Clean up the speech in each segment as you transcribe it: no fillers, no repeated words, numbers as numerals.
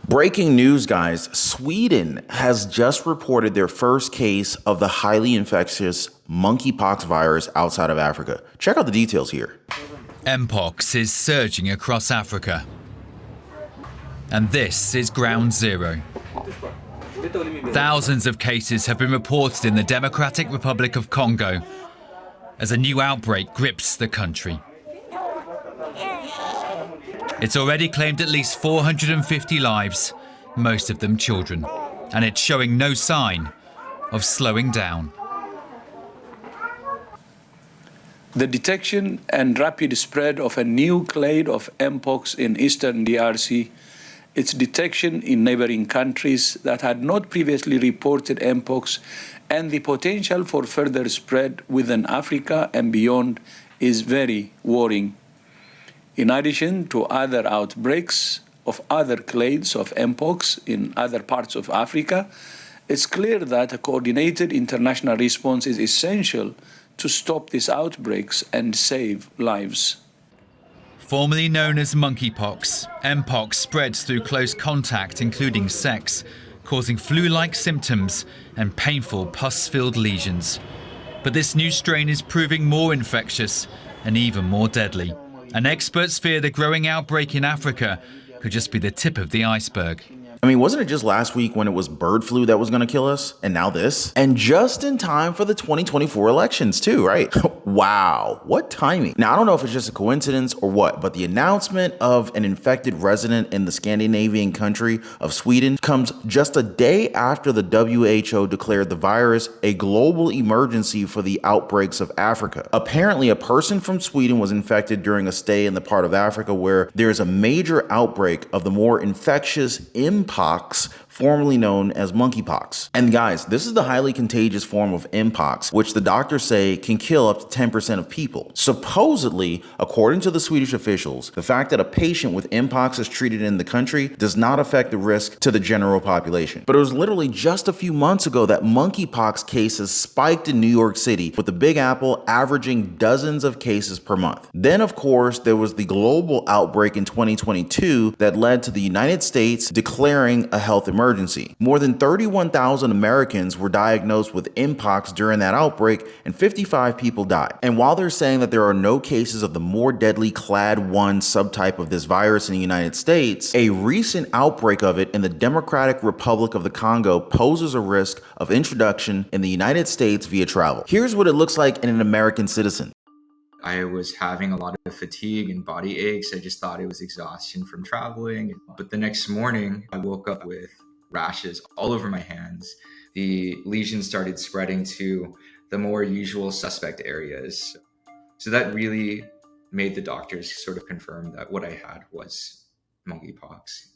Breaking news, guys. Sweden has just reported their first case of the highly infectious monkeypox virus outside of Africa. Check out the details here. Mpox is surging across Africa. And this is ground zero. Thousands of cases have been reported in the Democratic Republic of Congo as a new outbreak grips the country. It's already claimed at least 450 lives, most of them children, and it's showing no sign of slowing down. The detection and rapid spread of a new clade of Mpox in eastern DRC, its detection in neighboring countries that had not previously reported Mpox, and the potential for further spread within Africa and beyond is very worrying. In addition to other outbreaks of other clades of Mpox in other parts of Africa, it's clear that a coordinated international response is essential to stop these outbreaks and save lives. Formerly known as monkeypox, Mpox spreads through close contact, including sex, causing flu-like symptoms and painful pus-filled lesions. But this new strain is proving more infectious and even more deadly. And experts fear the growing outbreak in Africa could just be the tip of the iceberg. I mean, wasn't it just last week when it was bird flu that was going to kill us? And now this? And just in time for the 2024 elections too, right? Wow, what timing. Now, I don't know if it's just a coincidence or what, but the announcement of an infected resident in the Scandinavian country of Sweden comes just a day after the WHO declared the virus a global emergency for the outbreaks of Africa. Apparently, a person from Sweden was infected during a stay in the part of Africa where there's a major outbreak of the more infectious Mpox, formerly known as monkeypox. And guys, this is the highly contagious form of Mpox, which the doctors say can kill up to 10% of people. Supposedly, according to the Swedish officials, the fact that a patient with Mpox is treated in the country does not affect the risk to the general population. But it was literally just a few months ago that monkeypox cases spiked in New York City, with the Big Apple averaging dozens of cases per month. Then, of course, there was the global outbreak in 2022 that led to the United States declaring a health emergency. More than 31,000 Americans were diagnosed with Mpox during that outbreak, and 55 people died. And while they're saying that there are no cases of the more deadly clade 1 subtype of this virus in the United States, a recent outbreak of it in the Democratic Republic of the Congo poses a risk of introduction in the United States via travel. Here's what it looks like in an American citizen. I was having a lot of fatigue and body aches. I just thought it was exhaustion from traveling. But the next morning, I woke up with rashes all over my hands. The lesions started spreading to the more usual suspect areas. So that really made the doctors sort of confirm that what I had was monkeypox.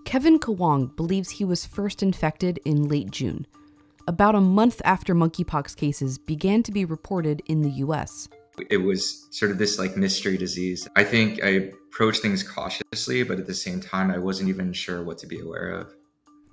Kevin Kawong believes he was first infected in late June, about a month after monkeypox cases began to be reported in the US. It was sort of this mystery disease. I think I approached things cautiously, but at the same time, I wasn't even sure what to be aware of.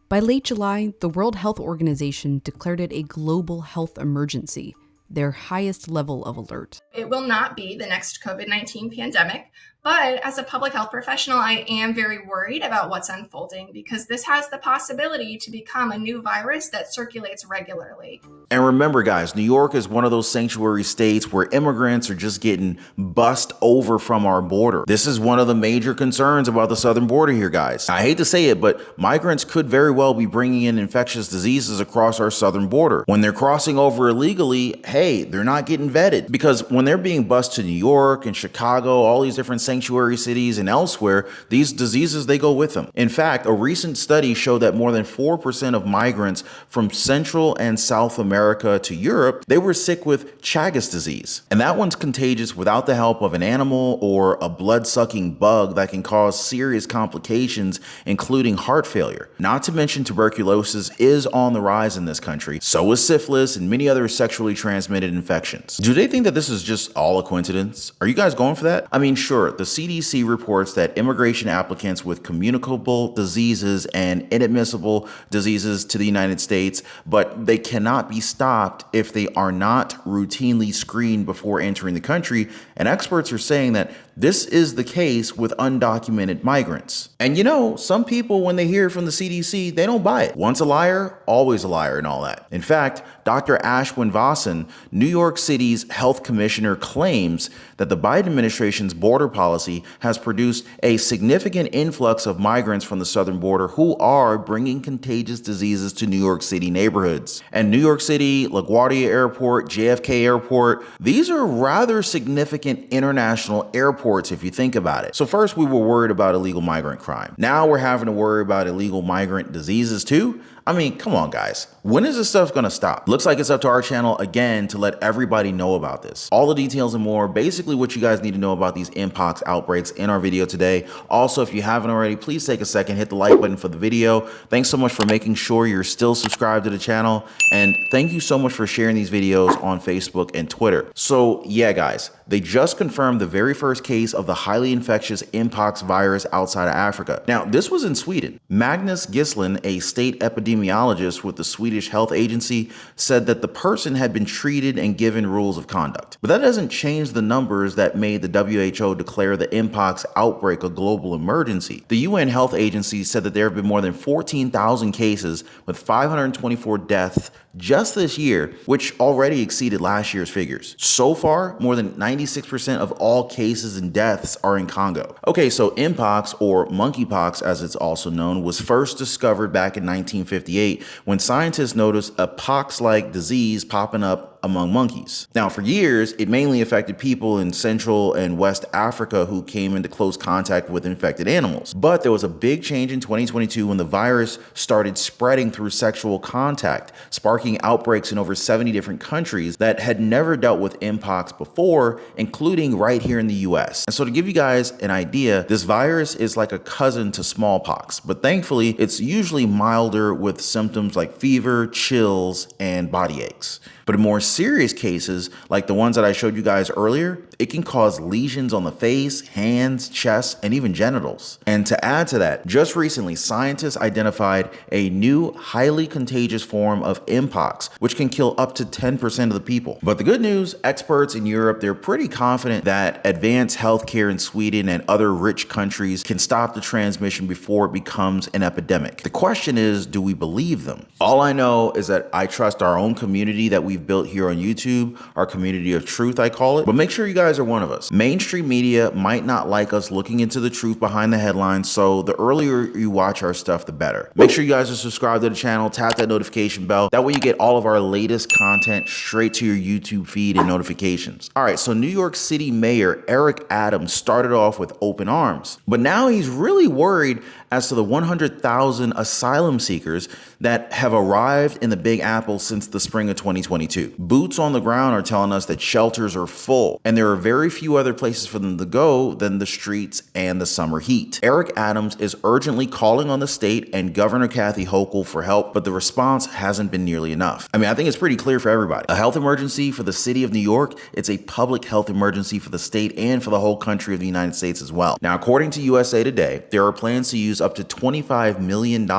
By late July, the World Health Organization declared it a global health emergency, their highest level of alert. It will not be the next COVID-19 pandemic, but as a public health professional, I am very worried about what's unfolding because this has the possibility to become a new virus that circulates regularly. And remember, guys, New York is one of those sanctuary states where immigrants are just getting bussed over from our border. This is one of the major concerns about the southern border here, guys. I hate to say it, but migrants could very well be bringing in infectious diseases across our southern border. When they're crossing over illegally, hey, they're not getting vetted, because when they're being bussed to New York and Chicago, all these different sanctuary cities and elsewhere, these diseases, they go with them. In fact, a recent study showed that more than 4% of migrants from Central and South America to Europe, they were sick with Chagas disease. And that one's contagious without the help of an animal or a blood-sucking bug that can cause serious complications, including heart failure. Not to mention tuberculosis is on the rise in this country. So is syphilis and many other sexually transmitted infections. Do they think that this is just all a coincidence? Are you guys going for that? I mean, sure, the CDC reports that immigration applicants with communicable diseases and inadmissible diseases to the United States, but they cannot be stopped if they are not routinely screened before entering the country. And experts are saying that This is the case with undocumented migrants. And you know, some people, when they hear it from the CDC, they don't buy it. Once a liar, always a liar and all that. In fact, Dr. Ashwin Vasan, New York City's health commissioner, claims that the Biden administration's border policy has produced a significant influx of migrants from the southern border who are bringing contagious diseases to New York City neighborhoods. And New York City, LaGuardia Airport, JFK Airport, these are rather significant international airports if you think about it. So first we were worried about illegal migrant crime. Now we're having to worry about illegal migrant diseases too. I mean, come on, guys. When is this stuff gonna stop? Looks like it's up to our channel again to let everybody know about this. All the details and more, basically what you guys need to know about these Mpox outbreaks in our video today. Also, if you haven't already, please take a second, hit the like button for the video. Thanks so much for making sure you're still subscribed to the channel. And thank you so much for sharing these videos on Facebook and Twitter. So yeah, guys, they just confirmed the very first case of the highly infectious Mpox virus outside of Africa. Now, this was in Sweden. Magnus Gislin, a state epidemiologist with the Swedish Health Agency, said that the person had been treated and given rules of conduct. But that doesn't change the numbers that made the WHO declare the Mpox outbreak a global emergency. The UN Health Agency said that there have been more than 14,000 cases with 524 deaths just this year, which already exceeded last year's figures. So far, more than 96% of all cases and deaths are in Congo. Okay, so Mpox, or monkeypox as it's also known, was first discovered back in 1958 when scientists noticed a pox-like disease popping up among monkeys. Now, for years, it mainly affected people in Central and West Africa who came into close contact with infected animals. But there was a big change in 2022 when the virus started spreading through sexual contact, sparking outbreaks in over 70 different countries that had never dealt with Mpox before, including right here in the US. And so to give you guys an idea, this virus is like a cousin to smallpox, but thankfully it's usually milder with symptoms like fever, chills, and body aches. But in more serious cases, like the ones that I showed you guys earlier, it can cause lesions on the face, hands, chest, and even genitals. And to add to that, just recently, scientists identified a new highly contagious form of Mpox, which can kill up to 10% of the people. But the good news, experts in Europe, they're pretty confident that advanced healthcare in Sweden and other rich countries can stop the transmission before it becomes an epidemic. The question is, do we believe them? All I know is that I trust our own community that we've built here on YouTube, our community of truth, I call it. But make sure you guys are one of us. Mainstream media might not like us looking into the truth behind the headlines, so the earlier you watch our stuff, the better. Make sure you guys are subscribed to the channel, tap that notification bell. That way you get all of our latest content straight to your YouTube feed and notifications. All right, so New York City Mayor Eric Adams started off with open arms, but now he's really worried as to the 100,000 asylum seekers that have arrived in the Big Apple since the spring of 2022. Boots on the ground are telling us that shelters are full, and there are very few other places for them to go than the streets and the summer heat. Eric Adams is urgently calling on the state and Governor Kathy Hochul for help, but the response hasn't been nearly enough. I mean, I think it's pretty clear for everybody. A health emergency for the city of New York, it's a public health emergency for the state and for the whole country of the United States as well. Now, according to USA Today, there are plans to use up to $25 million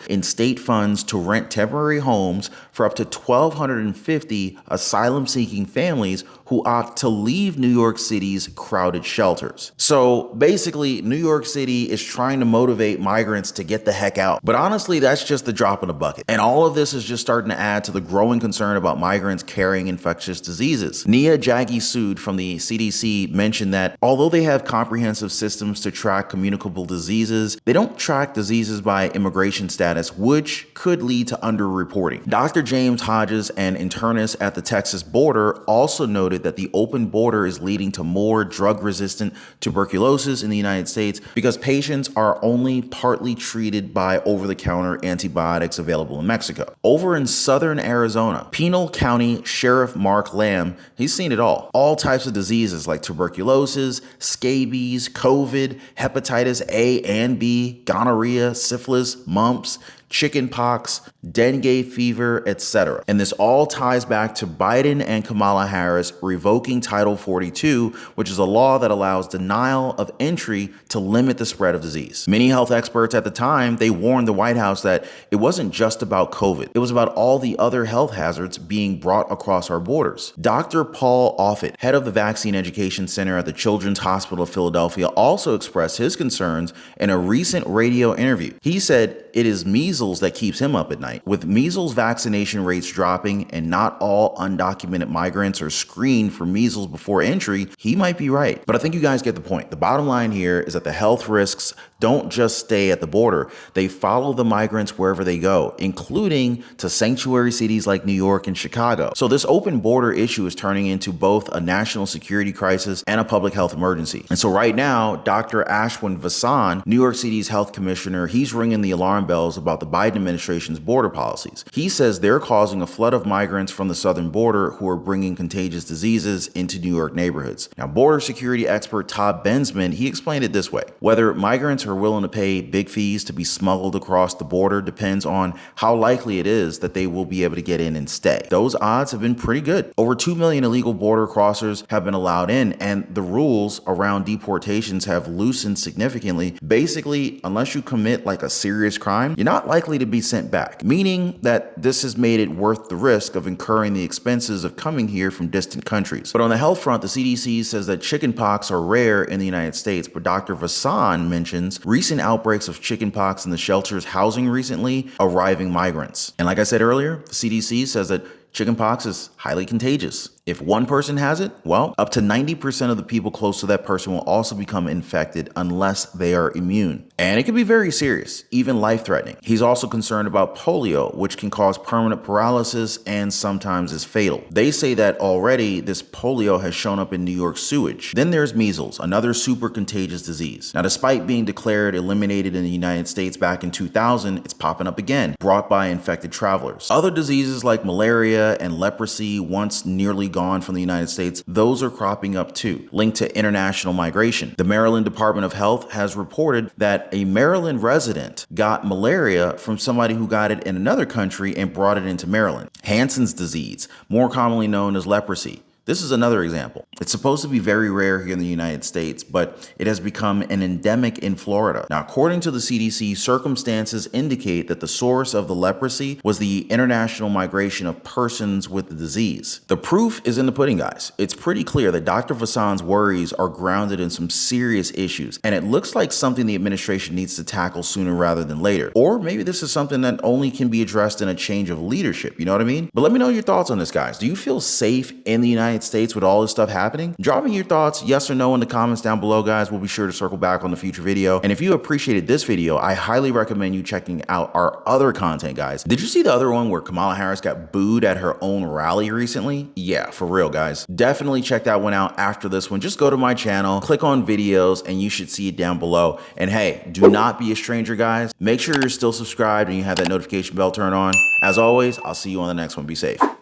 in state funds to rent temporary homes for up to 1,250 asylum-seeking families who opt to leave New York City's crowded shelters. So basically, New York City is trying to motivate migrants to get the heck out. But honestly, that's just the drop in the bucket. And all of this is just starting to add to the growing concern about migrants carrying infectious diseases. Nia Jaggi-Sood from the CDC mentioned that although they have comprehensive systems to track communicable diseases, they don't track diseases by immigration status, which could lead to underreporting. Dr. James Hodges, an internist at the Texas border, also noted that the open border is leading to more drug-resistant tuberculosis in the United States because patients are only partly treated by over-the-counter antibiotics available in Mexico. Over in southern Arizona, Pinal County Sheriff Mark Lamb, he's seen it all types of diseases like tuberculosis, scabies, COVID, hepatitis A and B, gonorrhea, syphilis, mumps, chickenpox, dengue fever, etc. And this all ties back to Biden and Kamala Harris revoking Title 42, which is a law that allows denial of entry to limit the spread of disease. Many health experts at the time, they warned the White House that it wasn't just about COVID. It was about all the other health hazards being brought across our borders. Dr. Paul Offit, head of the Vaccine Education Center at the Children's Hospital of Philadelphia, also expressed his concerns in a recent radio interview. He said it is measles that keeps him up at night. With measles vaccination rates dropping and not all undocumented migrants are screened for measles before entry, he might be right. But I think you guys get the point. The bottom line here is that the health risks don't just stay at the border. They follow the migrants wherever they go, including to sanctuary cities like New York and Chicago. So this open border issue is turning into both a national security crisis and a public health emergency. And so right now, Dr. Ashwin Vasan, New York City's health commissioner, he's ringing the alarm bells about the Biden administration's border policies. He says they're causing a flood of migrants from the southern border who are bringing contagious diseases into New York neighborhoods. Now, border security expert Todd Bensman, he explained it this way. Whether migrants are willing to pay big fees to be smuggled across the border depends on how likely it is that they will be able to get in and stay. Those odds have been pretty good. Over 2 million illegal border crossers have been allowed in, and the rules around deportations have loosened significantly. Basically, unless you commit like a serious crime, you're not likely to be sent back, meaning that this has made it worth the risk of incurring the expenses of coming here from distant countries. But on the health front, the CDC says that chickenpox are rare in the United States, but Dr. Vasan mentions recent outbreaks of chickenpox in the shelters housing recently arriving migrants. And like I said earlier, the CDC says that chickenpox is highly contagious. If one person has it, well, up to 90% of the people close to that person will also become infected unless they are immune. And it can be very serious, even life-threatening. He's also concerned about polio, which can cause permanent paralysis and sometimes is fatal. They say that already this polio has shown up in New York sewage. Then there's measles, another super contagious disease. Now, despite being declared eliminated in the United States back in 2000, it's popping up again, brought by infected travelers. Other diseases like malaria and leprosy, once nearly gone from the United States, those are cropping up too, linked to international migration. The Maryland Department of Health has reported that a Maryland resident got malaria from somebody who got it in another country and brought it into Maryland. Hansen's disease, more commonly known as leprosy. This is another example. It's supposed to be very rare here in the United States, but it has become an endemic in Florida. Now, according to the CDC, circumstances indicate that the source of the leprosy was the international migration of persons with the disease. The proof is in the pudding, guys. It's pretty clear that Dr. Vasan's worries are grounded in some serious issues, and it looks like something the administration needs to tackle sooner rather than later. Or maybe this is something that only can be addressed in a change of leadership, you know what I mean? But let me know your thoughts on this, guys. Do you feel safe in the United States with all this stuff happening? Drop me your thoughts, yes or no, in the comments down below, guys. We'll be sure to circle back on the future video. And if you appreciated this video, I highly recommend you checking out our other content, guys. Did you see the other one where Kamala Harris got booed at her own rally recently? Yeah, for real, guys. Definitely check that one out after this one. Just go to my channel, click on videos, and you should see it down below. And hey, do not be a stranger, guys. Make sure you're still subscribed and you have that notification bell turned on. As always, I'll see you on the next one. Be safe.